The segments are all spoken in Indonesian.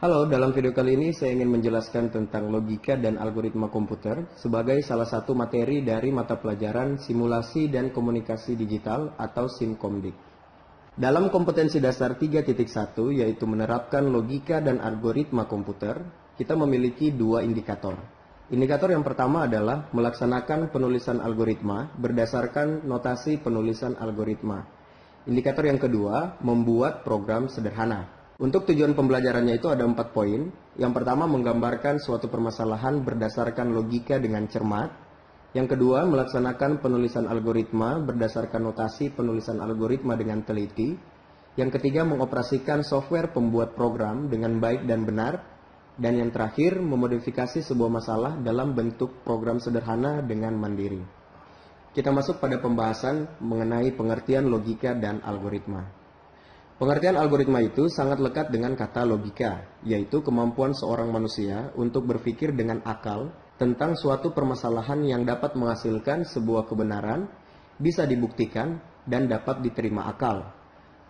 Halo, dalam video kali ini saya ingin menjelaskan tentang logika dan algoritma komputer sebagai salah satu materi dari mata pelajaran Simulasi dan Komunikasi Digital atau SIMKOMDIK. Dalam kompetensi dasar 3.1 yaitu menerapkan logika dan algoritma komputer, kita memiliki dua indikator. Indikator yang pertama adalah melaksanakan penulisan algoritma berdasarkan notasi penulisan algoritma. Indikator yang kedua, membuat program sederhana. Untuk tujuan pembelajarannya itu ada 4 poin. Yang pertama, menggambarkan suatu permasalahan berdasarkan logika dengan cermat. Yang kedua, melaksanakan penulisan algoritma berdasarkan notasi penulisan algoritma dengan teliti. Yang ketiga, mengoperasikan software pembuat program dengan baik dan benar. Dan yang terakhir, memodifikasi sebuah masalah dalam bentuk program sederhana dengan mandiri. Kita masuk pada pembahasan mengenai pengertian logika dan algoritma. Pengertian algoritma itu sangat lekat dengan kata logika, yaitu kemampuan seorang manusia untuk berpikir dengan akal tentang suatu permasalahan yang dapat menghasilkan sebuah kebenaran, bisa dibuktikan, dan dapat diterima akal.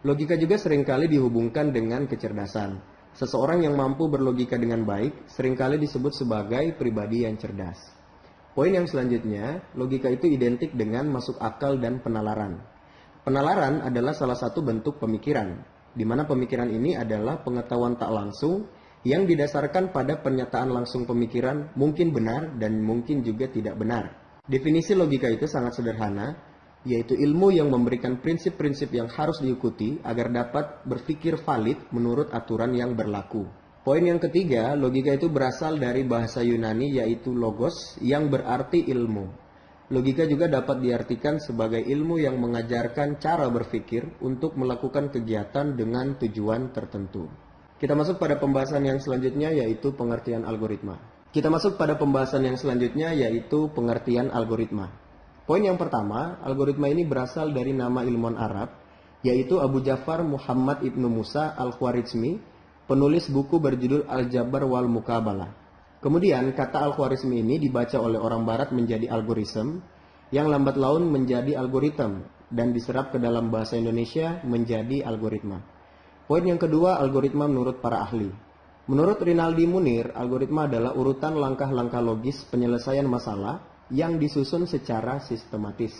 Logika juga seringkali dihubungkan dengan kecerdasan. Seseorang yang mampu berlogika dengan baik seringkali disebut sebagai pribadi yang cerdas. Poin yang selanjutnya, logika itu identik dengan masuk akal dan penalaran. Penalaran adalah salah satu bentuk pemikiran, di mana pemikiran ini adalah pengetahuan tak langsung yang didasarkan pada pernyataan langsung pemikiran mungkin benar dan mungkin juga tidak benar. Definisi logika itu sangat sederhana, yaitu ilmu yang memberikan prinsip-prinsip yang harus diikuti agar dapat berpikir valid menurut aturan yang berlaku. Poin yang ketiga, logika itu berasal dari bahasa Yunani yaitu logos yang berarti ilmu. Logika juga dapat diartikan sebagai ilmu yang mengajarkan cara berpikir untuk melakukan kegiatan dengan tujuan tertentu. Kita masuk pada pembahasan yang selanjutnya yaitu pengertian algoritma. Poin yang pertama, algoritma ini berasal dari nama ilmuwan Arab, yaitu Abu Ja'far Muhammad Ibnu Musa Al-Khwarizmi, penulis buku berjudul Al-Jabar wal Muqabalah. Kemudian, kata Al-Khwarizmi ini dibaca oleh orang barat menjadi algoritma, yang lambat laun menjadi algoritma, dan diserap ke dalam bahasa Indonesia menjadi algoritma. Poin yang kedua, algoritma menurut para ahli. Menurut Rinaldi Munir, algoritma adalah urutan langkah-langkah logis penyelesaian masalah yang disusun secara sistematis.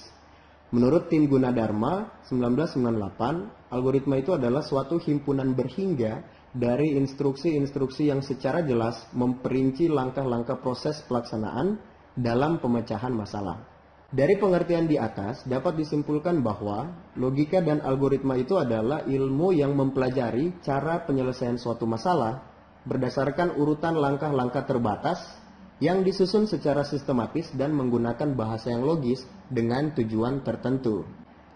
Menurut Tim Gunadarma 1998, algoritma itu adalah suatu himpunan berhingga dari instruksi-instruksi yang secara jelas memperinci langkah-langkah proses pelaksanaan dalam pemecahan masalah. Dari pengertian di atas dapat disimpulkan bahwa logika dan algoritma itu adalah ilmu yang mempelajari cara penyelesaian suatu masalah berdasarkan urutan langkah-langkah terbatas yang disusun secara sistematis dan menggunakan bahasa yang logis dengan tujuan tertentu.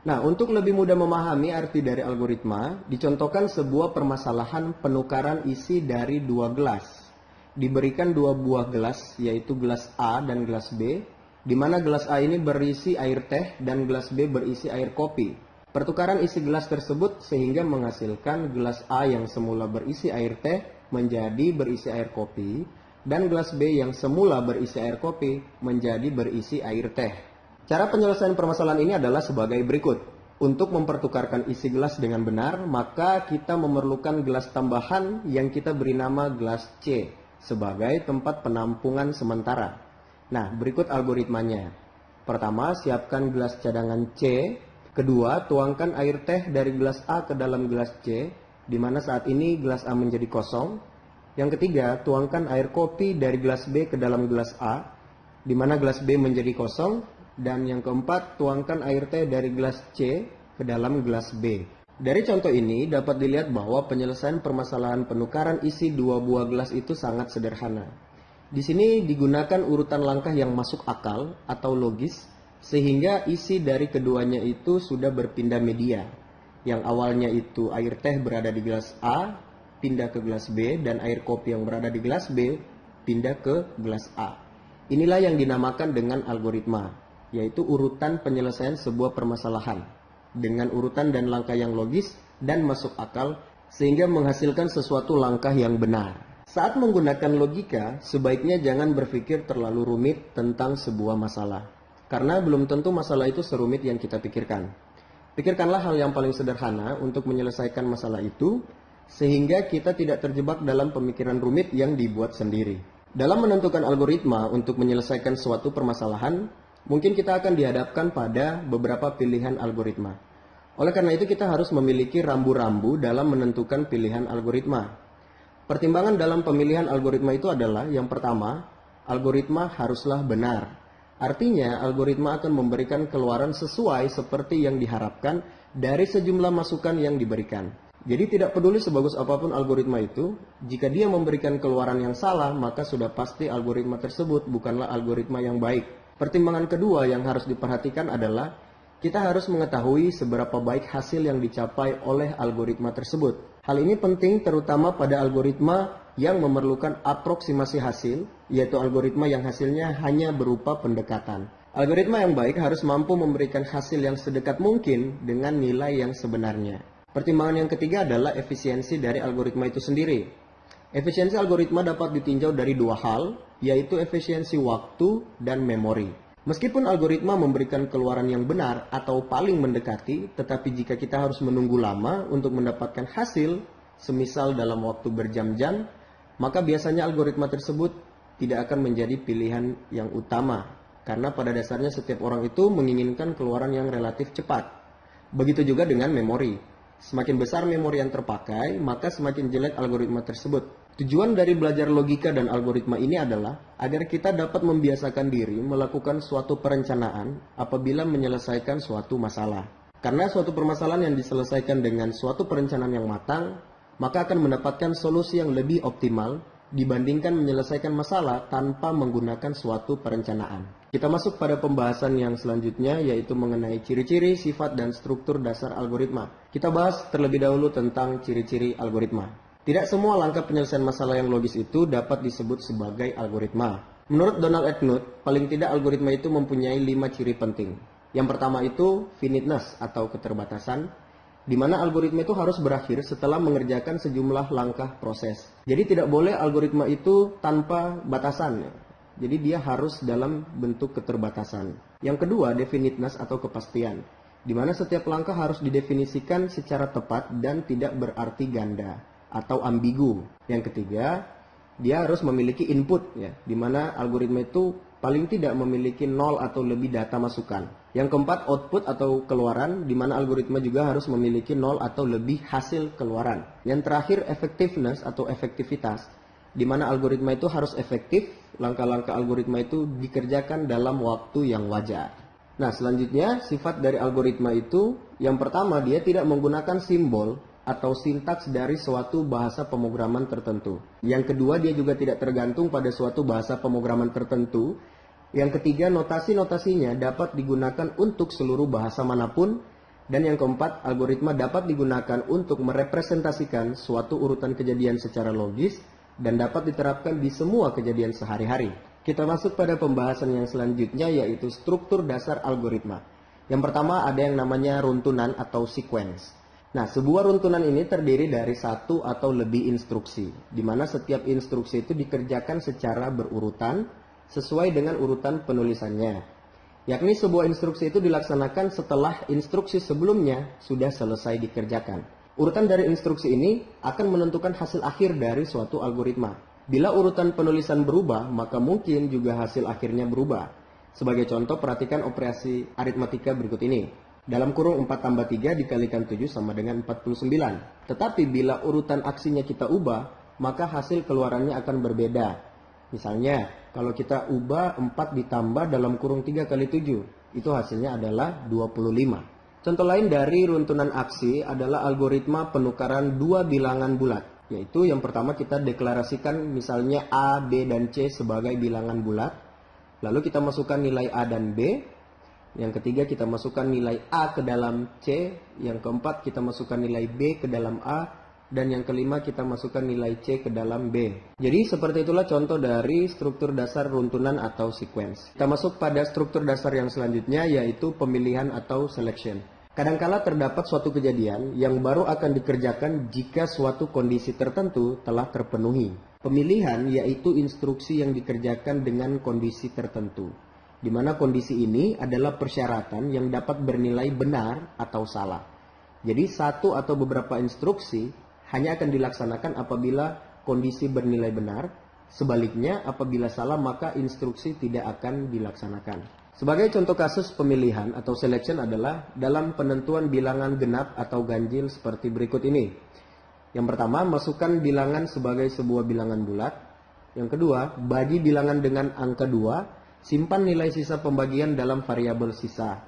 Nah, untuk lebih mudah memahami arti dari algoritma, dicontohkan sebuah permasalahan penukaran isi dari dua gelas. Diberikan dua buah gelas, yaitu gelas A dan gelas B, di mana gelas A ini berisi air teh dan gelas B berisi air kopi. Pertukaran isi gelas tersebut sehingga menghasilkan gelas A yang semula berisi air teh menjadi berisi air kopi, dan gelas B yang semula berisi air kopi menjadi berisi air teh. Cara penyelesaian permasalahan ini adalah sebagai berikut. Untuk mempertukarkan isi gelas dengan benar, maka kita memerlukan gelas tambahan yang kita beri nama gelas C sebagai tempat penampungan sementara. Nah, berikut algoritmanya. Pertama, siapkan gelas cadangan C. Kedua, tuangkan air teh dari gelas A ke dalam gelas C, di mana saat ini gelas A menjadi kosong. Yang ketiga, tuangkan air kopi dari gelas B ke dalam gelas A, di mana gelas B menjadi kosong. Dan yang keempat, tuangkan air teh dari gelas C ke dalam gelas B. Dari contoh ini dapat dilihat bahwa penyelesaian permasalahan penukaran isi dua buah gelas itu sangat sederhana. Di sini digunakan urutan langkah yang masuk akal atau logis, sehingga isi dari keduanya itu sudah berpindah media. Yang awalnya itu air teh berada di gelas A, pindah ke gelas B, dan air kopi yang berada di gelas B, pindah ke gelas A. Inilah yang dinamakan dengan algoritma, yaitu urutan penyelesaian sebuah permasalahan dengan urutan dan langkah yang logis dan masuk akal sehingga menghasilkan sesuatu langkah yang benar. Saat menggunakan logika, sebaiknya jangan berpikir terlalu rumit tentang sebuah masalah, karena belum tentu masalah itu serumit yang kita pikirkan. Pikirkanlah hal yang paling sederhana untuk menyelesaikan masalah itu, sehingga kita tidak terjebak dalam pemikiran rumit yang dibuat sendiri. Dalam menentukan algoritma untuk menyelesaikan suatu permasalahan, mungkin kita akan dihadapkan pada beberapa pilihan algoritma. Oleh karena itu kita harus memiliki rambu-rambu dalam menentukan pilihan algoritma. Pertimbangan dalam pemilihan algoritma itu adalah yang pertama, algoritma haruslah benar. Artinya, algoritma akan memberikan keluaran sesuai seperti yang diharapkan dari sejumlah masukan yang diberikan. Jadi tidak peduli sebagus apapun algoritma itu, jika dia memberikan keluaran yang salah, maka sudah pasti algoritma tersebut bukanlah algoritma yang baik. Pertimbangan kedua yang harus diperhatikan adalah kita harus mengetahui seberapa baik hasil yang dicapai oleh algoritma tersebut. Hal ini penting terutama pada algoritma yang memerlukan aproksimasi hasil, yaitu algoritma yang hasilnya hanya berupa pendekatan. Algoritma yang baik harus mampu memberikan hasil yang sedekat mungkin dengan nilai yang sebenarnya. Pertimbangan yang ketiga adalah efisiensi dari algoritma itu sendiri. Efisiensi algoritma dapat ditinjau dari dua hal, yaitu efisiensi waktu dan memori. Meskipun algoritma memberikan keluaran yang benar atau paling mendekati, tetapi jika kita harus menunggu lama untuk mendapatkan hasil, semisal dalam waktu berjam-jam, maka biasanya algoritma tersebut tidak akan menjadi pilihan yang utama. Karena pada dasarnya setiap orang itu menginginkan keluaran yang relatif cepat. Begitu juga dengan memori. Semakin besar memori yang terpakai, maka semakin jelek algoritma tersebut. Tujuan dari belajar logika dan algoritma ini adalah agar kita dapat membiasakan diri melakukan suatu perencanaan apabila menyelesaikan suatu masalah. Karena suatu permasalahan yang diselesaikan dengan suatu perencanaan yang matang, maka akan mendapatkan solusi yang lebih optimal dibandingkan menyelesaikan masalah tanpa menggunakan suatu perencanaan. Kita masuk pada pembahasan yang selanjutnya, yaitu mengenai ciri-ciri, sifat, dan struktur dasar algoritma. Kita bahas terlebih dahulu tentang ciri-ciri algoritma. Tidak semua langkah penyelesaian masalah yang logis itu dapat disebut sebagai algoritma. Menurut Donald E. Knuth, paling tidak algoritma itu mempunyai 5 ciri penting. Yang pertama itu finiteness atau keterbatasan, di mana algoritma itu harus berakhir setelah mengerjakan sejumlah langkah proses. Jadi tidak boleh algoritma itu tanpa batasan. Jadi dia harus dalam bentuk keterbatasan. Yang kedua, definiteness atau kepastian, di mana setiap langkah harus didefinisikan secara tepat dan tidak berarti ganda atau ambigu. Yang ketiga, dia harus memiliki input, ya, di mana algoritma itu paling tidak memiliki 0 atau lebih data masukan. Yang keempat, output atau keluaran, di mana algoritma juga harus memiliki 0 atau lebih hasil keluaran. Yang terakhir, effectiveness atau efektivitas, di mana algoritma itu harus efektif, langkah-langkah algoritma itu dikerjakan dalam waktu yang wajar. Nah, selanjutnya sifat dari algoritma itu, yang pertama, dia tidak menggunakan simbol atau sintaks dari suatu bahasa pemrograman tertentu. Yang kedua, dia juga tidak tergantung pada suatu bahasa pemrograman tertentu. Yang ketiga, notasi-notasinya dapat digunakan untuk seluruh bahasa manapun. Dan yang keempat, algoritma dapat digunakan untuk merepresentasikan suatu urutan kejadian secara logis dan dapat diterapkan di semua kejadian sehari-hari. Kita masuk pada pembahasan yang selanjutnya, yaitu struktur dasar algoritma. Yang pertama, ada yang namanya runtunan atau sequence. Nah, sebuah runtunan ini terdiri dari satu atau lebih instruksi, di mana setiap instruksi itu dikerjakan secara berurutan sesuai dengan urutan penulisannya. Yakni sebuah instruksi itu dilaksanakan setelah instruksi sebelumnya sudah selesai dikerjakan. Urutan dari instruksi ini akan menentukan hasil akhir dari suatu algoritma. Bila urutan penulisan berubah, maka mungkin juga hasil akhirnya berubah. Sebagai contoh, perhatikan operasi aritmatika berikut ini. Dalam kurung 4 tambah 3 dikalikan 7 sama dengan 49. Tetapi bila urutan aksinya kita ubah, maka hasil keluarannya akan berbeda. Misalnya, kalau kita ubah 4 ditambah dalam kurung 3 kali 7, itu hasilnya adalah 25. Contoh lain dari runtunan aksi adalah algoritma penukaran dua bilangan bulat. Yaitu yang pertama kita deklarasikan misalnya A, B, dan C sebagai bilangan bulat. Lalu kita masukkan nilai A dan B. Yang ketiga kita masukkan nilai A ke dalam C, yang keempat kita masukkan nilai B ke dalam A, dan yang kelima kita masukkan nilai C ke dalam B. Jadi seperti itulah contoh dari struktur dasar runtunan atau sequence. Kita masuk pada struktur dasar yang selanjutnya, yaitu pemilihan atau selection. Kadangkala terdapat suatu kejadian yang baru akan dikerjakan jika suatu kondisi tertentu telah terpenuhi. Pemilihan yaitu instruksi yang dikerjakan dengan kondisi tertentu, di mana kondisi ini adalah persyaratan yang dapat bernilai benar atau salah. Jadi satu atau beberapa instruksi hanya akan dilaksanakan apabila kondisi bernilai benar. Sebaliknya, apabila salah maka instruksi tidak akan dilaksanakan. Sebagai contoh kasus pemilihan atau selection adalah dalam penentuan bilangan genap atau ganjil seperti berikut ini. Yang pertama, masukkan bilangan sebagai sebuah bilangan bulat. Yang kedua, bagi bilangan dengan angka 2, simpan nilai sisa pembagian dalam variabel sisa.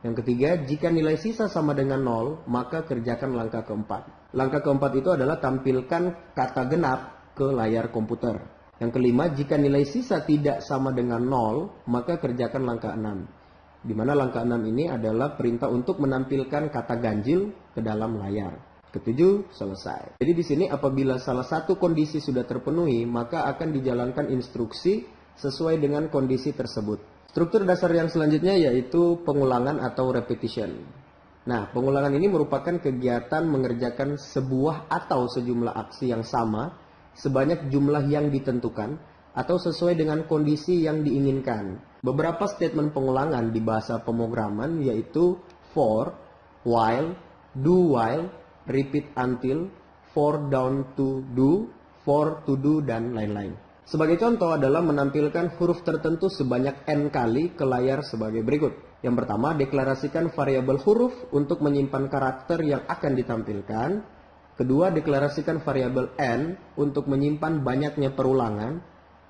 Yang ketiga, jika nilai sisa sama dengan 0, maka kerjakan langkah keempat. Langkah keempat itu adalah tampilkan kata genap ke layar komputer. Yang kelima, jika nilai sisa tidak sama dengan 0, maka kerjakan langkah 6. Di mana langkah 6 ini adalah perintah untuk menampilkan kata ganjil ke dalam layar. Ketujuh, selesai. Jadi di sini apabila salah satu kondisi sudah terpenuhi, maka akan dijalankan instruksi sesuai dengan kondisi tersebut. Struktur dasar yang selanjutnya yaitu pengulangan atau repetition. Nah, pengulangan ini merupakan kegiatan mengerjakan sebuah atau sejumlah aksi yang sama sebanyak jumlah yang ditentukan atau sesuai dengan kondisi yang diinginkan. Beberapa statement pengulangan di bahasa pemrograman yaitu for, while, do while, repeat until, for down to do, for to do, dan lain-lain. Sebagai contoh adalah menampilkan huruf tertentu sebanyak n kali ke layar sebagai berikut. Yang pertama, deklarasikan variabel huruf untuk menyimpan karakter yang akan ditampilkan. Kedua, deklarasikan variabel n untuk menyimpan banyaknya perulangan.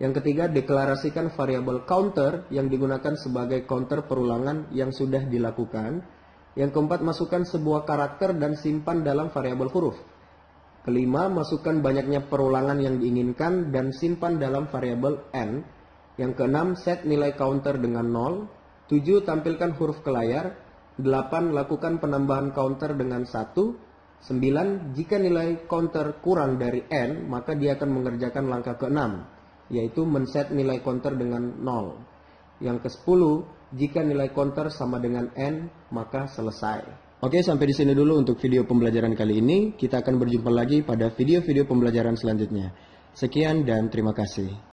Yang ketiga, deklarasikan variabel counter yang digunakan sebagai counter perulangan yang sudah dilakukan. Yang keempat, masukkan sebuah karakter dan simpan dalam variabel huruf. Kelima, masukkan banyaknya perulangan yang diinginkan dan simpan dalam variabel n. Yang keenam, set nilai counter dengan 0. 7, tampilkan huruf ke layar. 8, lakukan penambahan counter dengan 1. 9, jika nilai counter kurang dari n, maka dia akan mengerjakan langkah ke-6, yaitu men-set nilai counter dengan 0. Yang ke-10, jika nilai counter sama dengan n, maka selesai. Oke, sampai di sini dulu untuk video pembelajaran kali ini. Kita akan berjumpa lagi pada video-video pembelajaran selanjutnya. Sekian dan terima kasih.